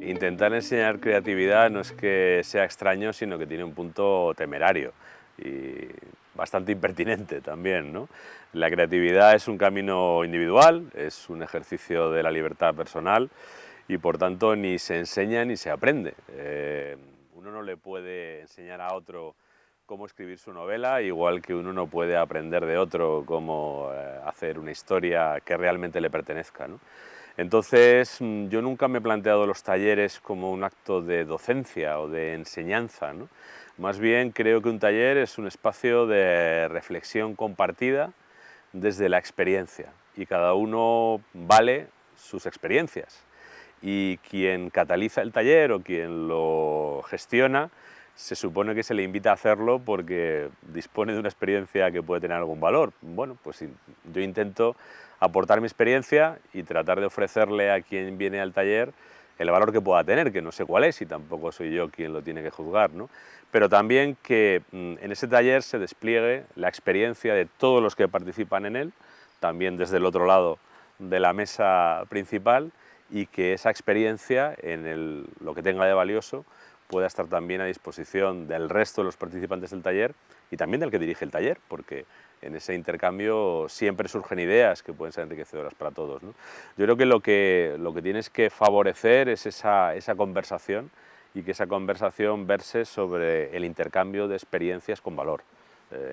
Intentar enseñar creatividad no es que sea extraño, sino que tiene un punto temerario y bastante impertinente también, ¿no? La creatividad es un camino individual, es un ejercicio de la libertad personal y por tanto ni se enseña ni se aprende. Uno no le puede enseñar a otro cómo escribir su novela, igual que uno no puede aprender de otro cómo hacer una historia que realmente le pertenezca, ¿no? Entonces, yo nunca me he planteado los talleres como un acto de docencia o de enseñanza, ¿no? Más bien creo que un taller es un espacio de reflexión compartida desde la experiencia y cada uno vale sus experiencias. Y quien cataliza el taller o quien lo gestiona se supone que se le invita a hacerlo porque dispone de una experiencia que puede tener algún valor. Bueno, pues yo intento aportar mi experiencia y tratar de ofrecerle a quien viene al taller el valor que pueda tener, que no sé cuál es y tampoco soy yo quien lo tiene que juzgar, ¿no? Pero también que en ese taller se despliegue la experiencia de todos los que participan en él, también desde el otro lado de la mesa principal, y que esa experiencia, lo que tenga de valioso, pueda estar también a disposición del resto de los participantes del taller y también del que dirige el taller, porque en ese intercambio siempre surgen ideas que pueden ser enriquecedoras para todos, ¿no? Yo creo que lo que tienes que favorecer es esa conversación y que esa conversación verse sobre el intercambio de experiencias con valor,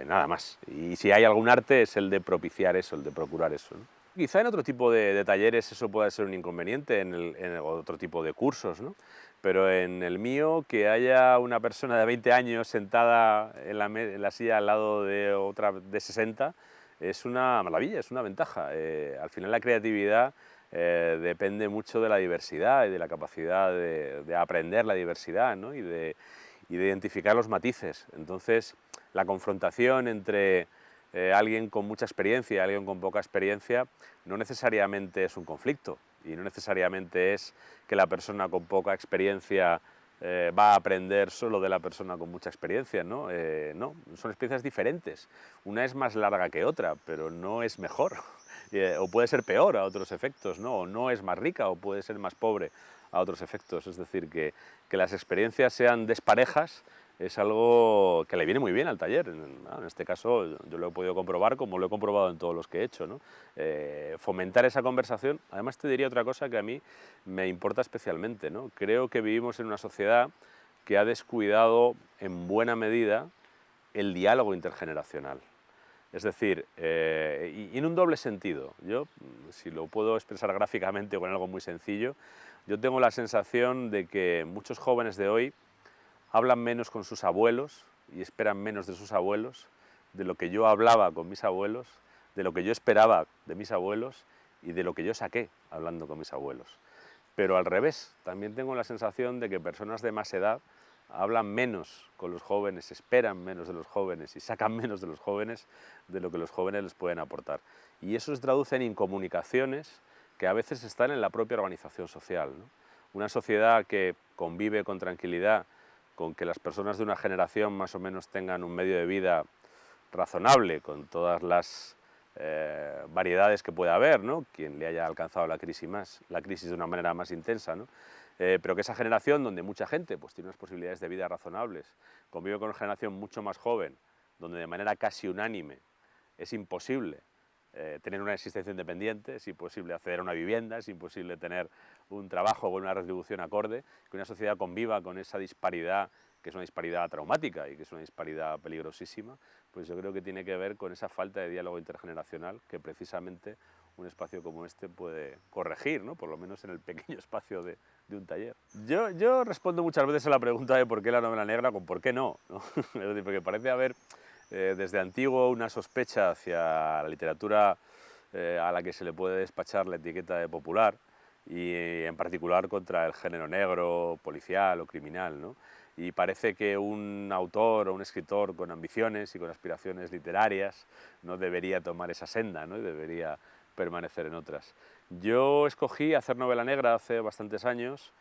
nada más. Y si hay algún arte es el de propiciar eso, el de procurar eso, ¿no? Quizá en otro tipo de talleres eso pueda ser un inconveniente, en otro tipo de cursos, ¿no? Pero en el mío, que haya una persona de 20 años sentada en la silla al lado de otra de 60, es una maravilla, es una ventaja. Al final la creatividad depende mucho de la diversidad y de la capacidad de aprender la diversidad, ¿no? y de identificar los matices. Entonces, la confrontación entre alguien con mucha experiencia y alguien con poca experiencia no necesariamente es un conflicto y no necesariamente es que la persona con poca experiencia va a aprender solo de la persona con mucha experiencia, ¿no? No, son experiencias diferentes. Una es más larga que otra, pero no es mejor. O puede ser peor a otros efectos, ¿no? O no es más rica o puede ser más pobre a otros efectos. Es decir, que las experiencias sean desparejas es algo que le viene muy bien al taller. En este caso yo lo he podido comprobar como lo he comprobado en todos los que he hecho, ¿no? Fomentar esa conversación. Además te diría otra cosa que a mí me importa especialmente, ¿no? Creo que vivimos en una sociedad que ha descuidado en buena medida el diálogo intergeneracional. Es decir, y en un doble sentido. Yo, si lo puedo expresar gráficamente con algo muy sencillo, yo tengo la sensación de que muchos jóvenes de hoy hablan menos con sus abuelos y esperan menos de sus abuelos, de lo que yo hablaba con mis abuelos, de lo que yo esperaba de mis abuelos y de lo que yo saqué hablando con mis abuelos. Pero al revés, también tengo la sensación de que personas de más edad hablan menos con los jóvenes, esperan menos de los jóvenes y sacan menos de los jóvenes de lo que los jóvenes les pueden aportar. Y eso se traduce en incomunicaciones que a veces están en la propia organización social, ¿no? Una sociedad que convive con tranquilidad, con que las personas de una generación más o menos tengan un medio de vida razonable, con todas las variedades que pueda haber, ¿no? Quien le haya alcanzado la crisis de una manera más intensa, ¿no? Pero que esa generación, donde mucha gente pues, tiene unas posibilidades de vida razonables, convive con una generación mucho más joven, donde de manera casi unánime es imposible tener una existencia independiente, es imposible acceder a una vivienda, es imposible tener un trabajo con una retribución acorde, que una sociedad conviva con esa disparidad, que es una disparidad traumática y que es una disparidad peligrosísima, pues yo creo que tiene que ver con esa falta de diálogo intergeneracional que precisamente un espacio como este puede corregir, ¿no? Por lo menos en el pequeño espacio de un taller. Yo respondo muchas veces a la pregunta de por qué la novela negra con por qué no, ¿no? Es decir, porque parece haber desde antiguo una sospecha hacia la literatura a la que se le puede despachar la etiqueta de popular y en particular contra el género negro, policial o criminal, ¿no? Y parece que un autor o un escritor con ambiciones y con aspiraciones literarias no debería tomar esa senda, ¿no? Y debería permanecer en otras. Yo escogí hacer novela negra hace bastantes años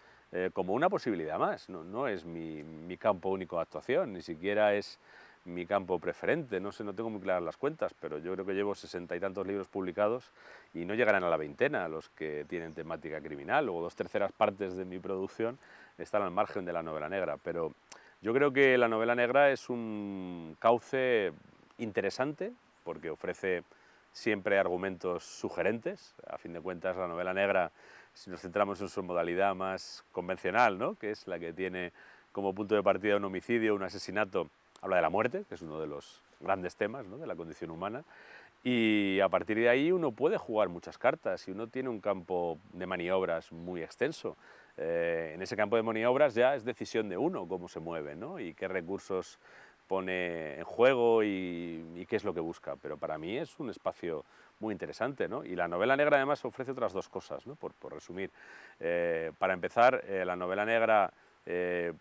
como una posibilidad más, no es mi campo único de actuación, ni siquiera es mi campo preferente. No sé, no tengo muy claras las cuentas, pero yo creo que llevo 60 y tantos libros publicados y no llegarán a la veintena los que tienen temática criminal. Luego 2/3 partes de mi producción están al margen de la novela negra, pero yo creo que la novela negra es un cauce interesante porque ofrece siempre argumentos sugerentes. A fin de cuentas, la novela negra, si nos centramos en su modalidad más convencional, ¿no?, que es la que tiene como punto de partida un homicidio, un asesinato, habla de la muerte, que es uno de los grandes temas, ¿no?, de la condición humana, y a partir de ahí uno puede jugar muchas cartas y uno tiene un campo de maniobras muy extenso. En ese campo de maniobras ya es decisión de uno cómo se mueve, ¿no?, y qué recursos pone en juego y qué es lo que busca, pero para mí es un espacio muy interesante, ¿no? Y la novela negra además ofrece otras dos cosas, ¿no?, por resumir. Para empezar, la novela negra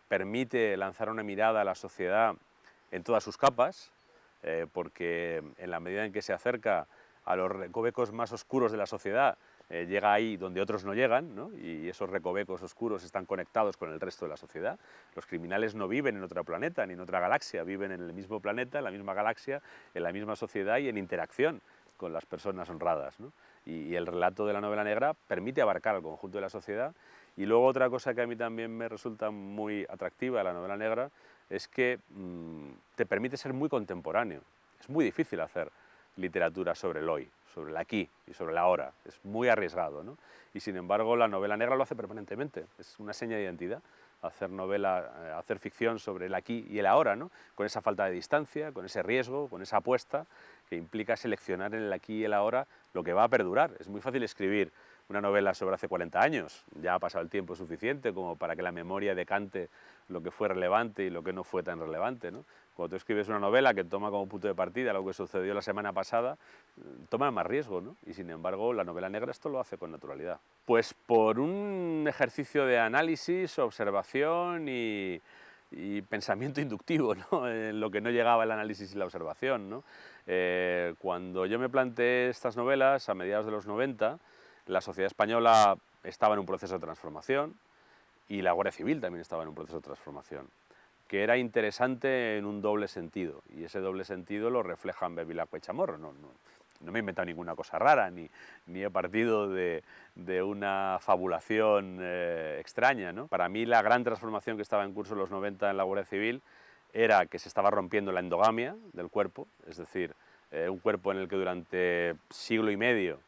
permite lanzar una mirada a la sociedad en todas sus capas, porque en la medida en que se acerca a los recovecos más oscuros de la sociedad, llega ahí donde otros no llegan, ¿no?, y esos recovecos oscuros están conectados con el resto de la sociedad. Los criminales no viven en otro planeta ni en otra galaxia, viven en el mismo planeta, en la misma galaxia, en la misma sociedad y en interacción con las personas honradas, ¿no? Y el relato de la novela negra permite abarcar al conjunto de la sociedad. Y luego otra cosa que a mí también me resulta muy atractiva de la novela negra es que te permite ser muy contemporáneo. Es muy difícil hacer literatura sobre el hoy, sobre el aquí y sobre el ahora. Es muy arriesgado, ¿no? Y sin embargo la novela negra lo hace permanentemente. Es una seña de identidad hacer novela, hacer ficción sobre el aquí y el ahora, ¿no?, con esa falta de distancia, con ese riesgo, con esa apuesta que implica seleccionar en el aquí y el ahora lo que va a perdurar. Es muy fácil escribir una novela sobre hace 40 años, ya ha pasado el tiempo suficiente como para que la memoria decante lo que fue relevante y lo que no fue tan relevante, ¿no? Cuando tú escribes una novela que toma como punto de partida lo que sucedió la semana pasada, toma más riesgo, ¿no? Y sin embargo la novela negra esto lo hace con naturalidad. Pues por un ejercicio de análisis, observación y pensamiento inductivo, ¿no?, en lo que no llegaba el análisis y la observación, ¿no? Cuando yo me planteé estas novelas a mediados de los 90, la sociedad española estaba en un proceso de transformación y la Guardia Civil también estaba en un proceso de transformación, que era interesante en un doble sentido, y ese doble sentido lo reflejan Bevilacqua y Chamorro. No me he inventado ninguna cosa rara, ni he partido de una fabulación extraña, ¿no? Para mí la gran transformación que estaba en curso en los 90 en la Guardia Civil era que se estaba rompiendo la endogamia del cuerpo, es decir, un cuerpo en el que durante siglo y medio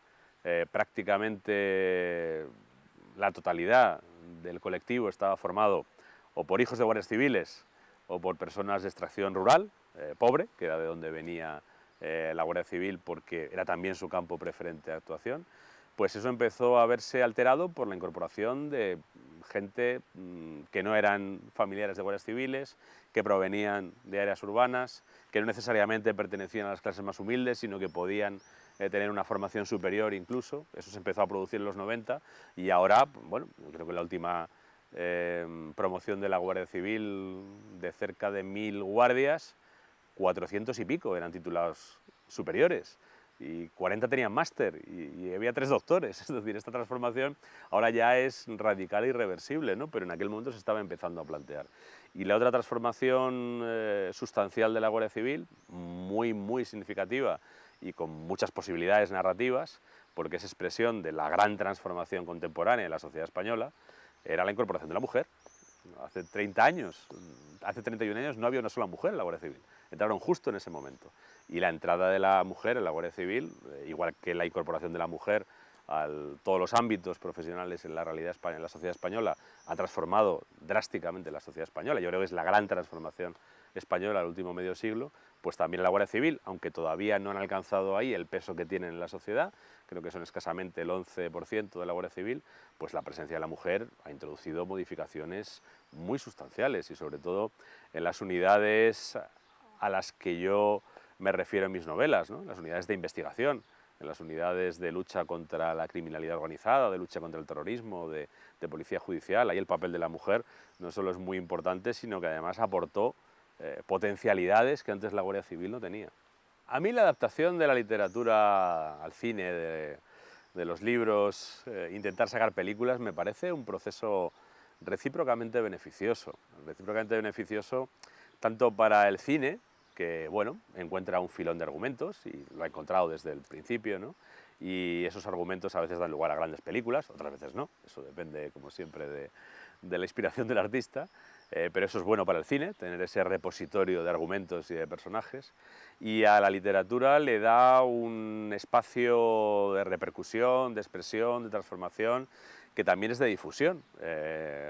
prácticamente la totalidad del colectivo estaba formado o por hijos de guardias civiles o por personas de extracción rural, pobre, que era de donde venía la Guardia Civil porque era también su campo preferente de actuación. Pues eso empezó a verse alterado por la incorporación de gente que no eran familiares de guardias civiles, que provenían de áreas urbanas, que no necesariamente pertenecían a las clases más humildes, sino que podían tener una formación superior incluso. Eso se empezó a producir en los 90 y ahora, bueno, creo que la última promoción de la Guardia Civil, de cerca de 1000 guardias, 400 y pico eran titulados superiores y 40 tenían máster y había 3 doctores. Es decir, esta transformación ahora ya es radical e irreversible, ¿no?, pero en aquel momento se estaba empezando a plantear. Y la otra transformación sustancial de la Guardia Civil, muy significativa y con muchas posibilidades narrativas, porque es expresión de la gran transformación contemporánea de la sociedad española, era la incorporación de la mujer. Hace 30 años, hace 31 años no había una sola mujer en la Guardia Civil. Entraron justo en ese momento. Y la entrada de la mujer en la Guardia Civil, igual que la incorporación de la mujer a todos los ámbitos profesionales en la realidad española, en la sociedad española, ha transformado drásticamente la sociedad española. Yo creo que es la gran transformación española del último medio siglo, pues también la Guardia Civil, aunque todavía no han alcanzado ahí el peso que tienen en la sociedad, creo que son escasamente el 11% de la Guardia Civil, pues la presencia de la mujer ha introducido modificaciones muy sustanciales y sobre todo en las unidades a las que yo me refiero en mis novelas, ¿no?, las unidades de investigación, en las unidades de lucha contra la criminalidad organizada, de lucha contra el terrorismo, de policía judicial. Ahí el papel de la mujer no solo es muy importante, sino que además aportó potencialidades que antes la Guardia Civil no tenía. A mí la adaptación de la literatura al cine, de los libros, intentar sacar películas, me parece un proceso recíprocamente beneficioso tanto para el cine, que, bueno, encuentra un filón de argumentos y lo ha encontrado desde el principio, ¿no? Y esos argumentos a veces dan lugar a grandes películas, otras veces no, eso depende, como siempre, de la inspiración del artista, pero eso es bueno para el cine, tener ese repositorio de argumentos y de personajes, y a la literatura le da un espacio de repercusión, de expresión, de transformación, que también es de difusión.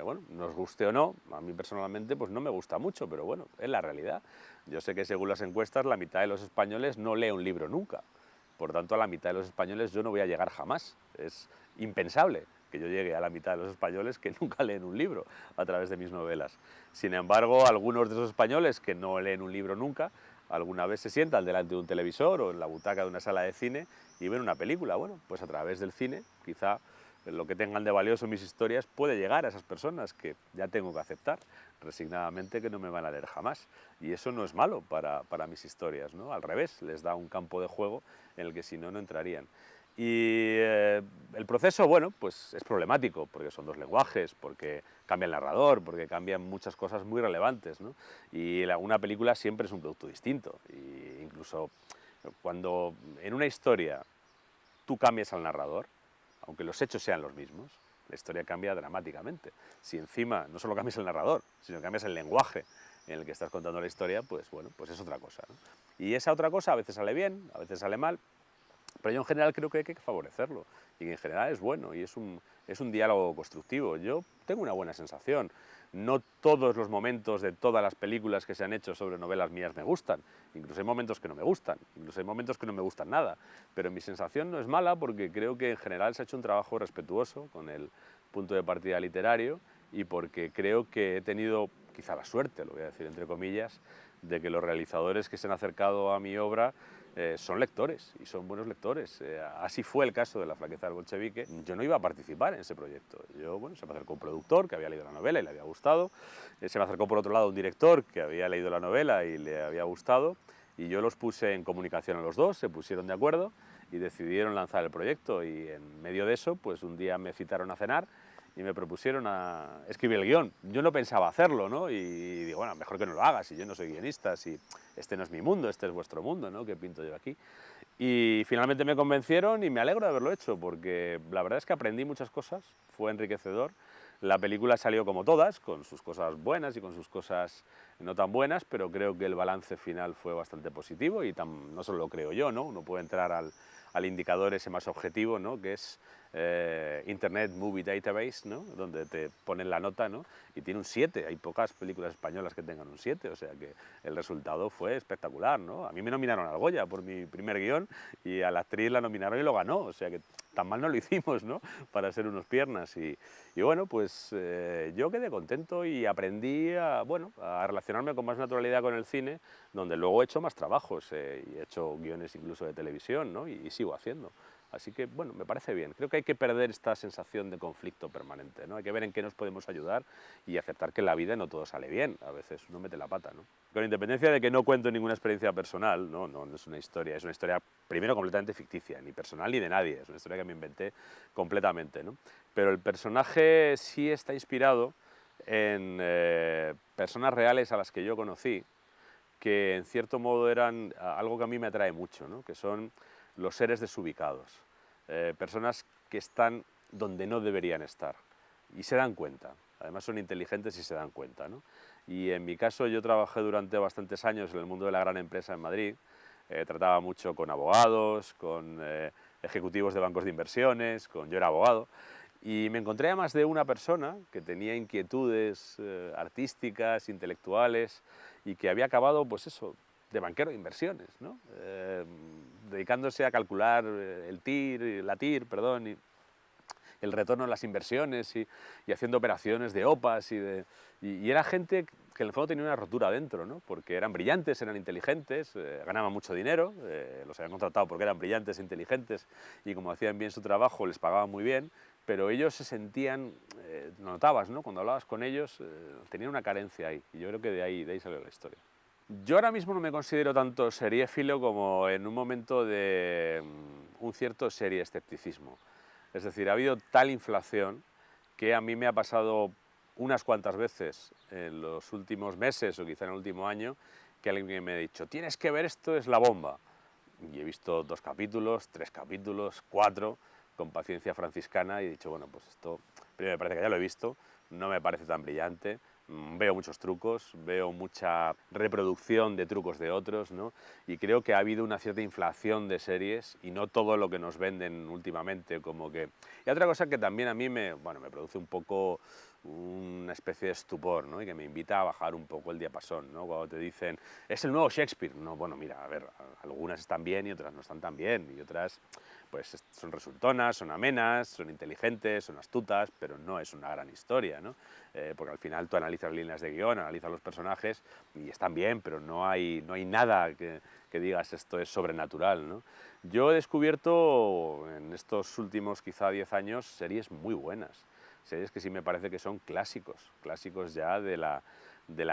Bueno, nos guste o no, a mí personalmente pues no me gusta mucho, pero bueno, es la realidad. Yo sé que según las encuestas la mitad de los españoles no lee un libro nunca. Por tanto, a la mitad de los españoles yo no voy a llegar jamás. Es impensable que yo llegue a la mitad de los españoles que nunca leen un libro a través de mis novelas. Sin embargo, algunos de esos españoles que no leen un libro nunca, alguna vez se sientan delante de un televisor o en la butaca de una sala de cine y ven una película. Bueno, pues a través del cine, quizá lo que tengan de valioso mis historias puede llegar a esas personas que ya tengo que aceptar resignadamente que no me van a leer jamás. Y eso no es malo para mis historias, ¿no? Al revés, les da un campo de juego en el que si no, no entrarían. Y el proceso, bueno, pues es problemático, porque son dos lenguajes, porque cambia el narrador, porque cambian muchas cosas muy relevantes, ¿no? Y una película siempre es un producto distinto. Y incluso cuando en una historia tú cambias al narrador, aunque los hechos sean los mismos, la historia cambia dramáticamente. Si encima no solo cambias el narrador, sino que cambias el lenguaje en el que estás contando la historia, pues bueno, pues es otra cosa, ¿no? Y esa otra cosa a veces sale bien, a veces sale mal, pero yo en general creo que hay que favorecerlo y que en general es bueno y es un diálogo constructivo. Yo tengo una buena sensación. No todos los momentos de todas las películas que se han hecho sobre novelas mías me gustan. Incluso hay momentos que no me gustan, incluso hay momentos que no me gustan nada. Pero mi sensación no es mala porque creo que en general se ha hecho un trabajo respetuoso con el punto de partida literario y porque creo que he tenido, quizá la suerte, lo voy a decir entre comillas, de que los realizadores que se han acercado a mi obra son lectores y son buenos lectores. Así fue el caso de La flaqueza del bolchevique. Yo no iba a participar en ese proyecto. Bueno, se me acercó un productor que había leído la novela y le había gustado. Se me acercó por otro lado un director que había leído la novela y le había gustado. Y yo los puse en comunicación a los dos, se pusieron de acuerdo y decidieron lanzar el proyecto. Y en medio de eso, pues un día me citaron a cenar y me propusieron a escribir el guión. Yo no pensaba hacerlo, ¿no? Y digo, bueno, mejor que no lo hagas, si yo no soy guionista, si este no es mi mundo, este es vuestro mundo, ¿no? ¿Qué pinto yo aquí? Y finalmente me convencieron y me alegro de haberlo hecho, porque la verdad es que aprendí muchas cosas, fue enriquecedor. La película salió como todas, con sus cosas buenas y con sus cosas no tan buenas, pero creo que el balance final fue bastante positivo y no solo lo creo yo, ¿no? Uno puede entrar al indicador ese más objetivo, ¿no? Que es Internet Movie Database, ¿no? Donde te ponen la nota, ¿no? Y tiene un 7, hay pocas películas españolas que tengan un 7, o sea que el resultado fue espectacular, ¿no? A mí me nominaron al Goya por mi primer guión y a la actriz la nominaron y lo ganó, o sea que tan mal no lo hicimos, ¿no? Para ser unos piernas y bueno, pues yo quedé contento y aprendí bueno, a relacionarme con más naturalidad con el cine, donde luego he hecho más trabajos y he hecho guiones incluso de televisión, ¿no? Y sigo haciendo. Así que, bueno, me parece bien. Creo que hay que perder esta sensación de conflicto permanente, ¿no? Hay que ver en qué nos podemos ayudar y aceptar que en la vida no todo sale bien. A veces uno mete la pata, ¿no? Con independencia de que no cuento ninguna experiencia personal, no es una historia, es una historia primero completamente ficticia, ni personal ni de nadie, es una historia que me inventé completamente, ¿no? Pero el personaje sí está inspirado en personas reales a las que yo conocí, que en cierto modo eran algo que a mí me atrae mucho, ¿no? Que son los seres desubicados, personas que están donde no deberían estar y se dan cuenta, además son inteligentes y se dan cuenta, ¿no? Y en mi caso yo trabajé durante bastantes años en el mundo de la gran empresa en Madrid, trataba mucho con abogados, con ejecutivos de bancos de inversiones, yo era abogado, y me encontré a más de una persona que tenía inquietudes artísticas, intelectuales, y que había acabado, pues eso, de banquero de inversiones, ¿no? Dedicándose a calcular la TIR, perdón, y el retorno de las inversiones y haciendo operaciones de OPAs y era gente que en el fondo tenía una rotura dentro, ¿no? Porque eran brillantes, eran inteligentes, ganaban mucho dinero, los habían contratado porque eran brillantes e inteligentes y como hacían bien su trabajo les pagaban muy bien, pero ellos se sentían, notabas, ¿no? Cuando hablabas con ellos, tenían una carencia ahí y yo creo que de ahí salió la historia. Yo ahora mismo no me considero tanto seriéfilo como en un momento de un cierto escepticismo. Es decir, ha habido tal inflación que a mí me ha pasado unas cuantas veces en los últimos meses o quizá en el último año que alguien me ha dicho, tienes que ver esto, es la bomba. Y he visto 2 capítulos, 3 capítulos, 4, con paciencia franciscana, y he dicho, bueno, pues esto, primero me parece que ya lo he visto, no me parece tan brillante, veo muchos trucos, veo mucha reproducción de trucos de otros, ¿no? Y creo que ha habido una cierta inflación de series y no todo lo que nos venden últimamente, como que... Y otra cosa que también a mí me produce un poco una especie de estupor, ¿no? Y que me invita a bajar un poco el diapasón, ¿no? Cuando te dicen, es el nuevo Shakespeare. No, bueno, mira, a ver, algunas están bien y otras no están tan bien, y otras pues son resultonas, son amenas, son inteligentes, son astutas, pero no es una gran historia, ¿no? Porque al final tú analizas líneas de guión, analizas los personajes y están bien, pero no hay nada que digas esto es sobrenatural, ¿no? Yo he descubierto en estos últimos quizá 10 años series muy buenas, series que sí me parece que son clásicos, clásicos ya de la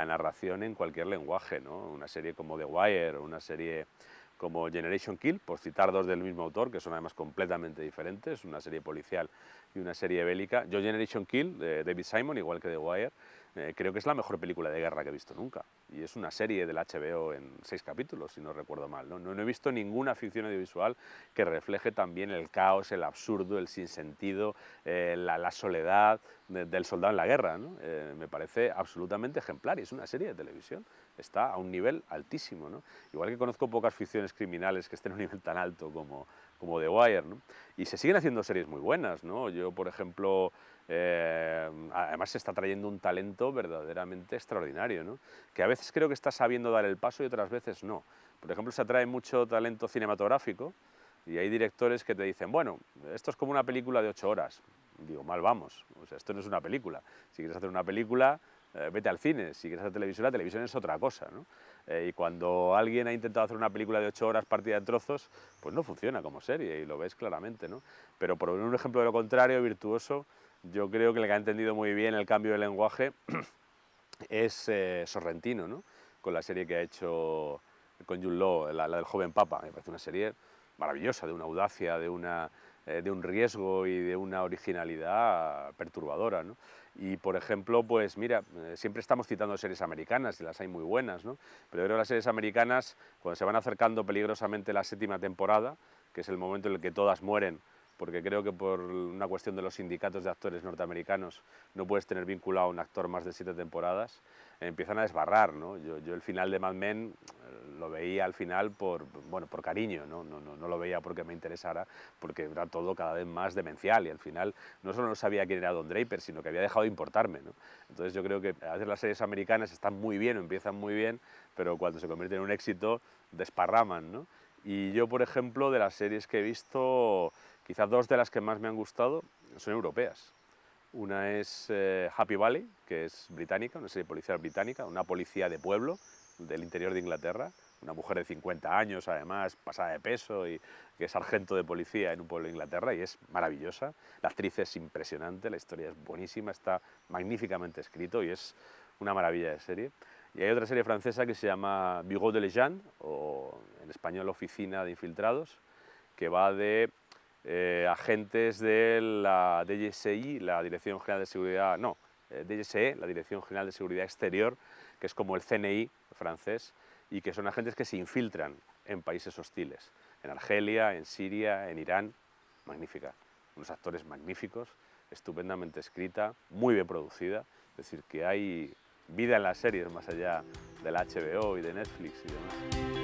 narración en cualquier lenguaje, ¿no? Una serie como The Wire, o una serie como Generation Kill, por citar 2 del mismo autor, que son además completamente diferentes, una serie policial y una serie bélica. Yo Generation Kill, de David Simon, igual que The Wire, creo que es la mejor película de guerra que he visto nunca. Y es una serie del HBO en 6 capítulos, si no recuerdo mal, ¿no? No he visto ninguna ficción audiovisual que refleje también el caos, el absurdo, el sinsentido, la soledad del soldado en la guerra, ¿no? Me parece absolutamente ejemplar y es una serie de televisión. Está a un nivel altísimo, ¿no? Igual que conozco pocas ficciones criminales que estén a un nivel tan alto como The Wire, ¿no? Y se siguen haciendo series muy buenas, ¿no? Yo, por ejemplo, además se está trayendo un talento verdaderamente extraordinario, ¿no? Que a veces creo que está sabiendo dar el paso y otras veces no. Por ejemplo, se atrae mucho talento cinematográfico y hay directores que te dicen, bueno, esto es como una película de 8 horas. Digo, mal vamos, o sea, esto no es una película. Si quieres hacer una película, vete al cine. Si quieres hacer televisión, la televisión es otra cosa, ¿no? Y cuando alguien ha intentado hacer una película de 8 horas partida en trozos, pues no funciona como serie y lo ves claramente, ¿no? Pero por un ejemplo de lo contrario, virtuoso, yo creo que el que ha entendido muy bien el cambio de lenguaje es Sorrentino, ¿no? Con la serie que ha hecho con Jude Law, la del joven papa. Me parece una serie maravillosa, de una audacia, de un riesgo y de una originalidad perturbadora, ¿no? Y, por ejemplo, pues mira, siempre estamos citando series americanas y las hay muy buenas, ¿no? Pero yo creo que las series americanas, cuando se van acercando peligrosamente la 7ª temporada, que es el momento en el que todas mueren, porque creo que por una cuestión de los sindicatos de actores norteamericanos no puedes tener vinculado a un actor más de 7 temporadas, empiezan a desbarrar, ¿no? Yo el final de Mad Men lo veía al final por cariño, ¿no? No lo veía porque me interesara, porque era todo cada vez más demencial y al final no solo no sabía quién era Don Draper, sino que había dejado de importarme, ¿no? Entonces yo creo que a veces las series americanas están muy bien o empiezan muy bien, pero cuando se convierten en un éxito desparraman, ¿no? Y yo, por ejemplo, de las series que he visto, quizás 2 de las que más me han gustado son europeas. Una es Happy Valley, que es británica, una serie policial británica, una policía de pueblo del interior de Inglaterra, una mujer de 50 años, además, pasada de peso y que es sargento de policía en un pueblo de Inglaterra y es maravillosa. La actriz es impresionante, la historia es buenísima, está magníficamente escrito y es una maravilla de serie. Y hay otra serie francesa que se llama Bureau de Legend, o en español Oficina de Infiltrados, que va de agentes de la DGSI, la Dirección General de Seguridad, no, DGSE, la Dirección General de Seguridad Exterior, que es como el CNI francés, y que son agentes que se infiltran en países hostiles, en Argelia, en Siria, en Irán. Magnífica, unos actores magníficos, estupendamente escrita, muy bien producida, es decir, que hay vida en las series más allá de la HBO y de Netflix y demás.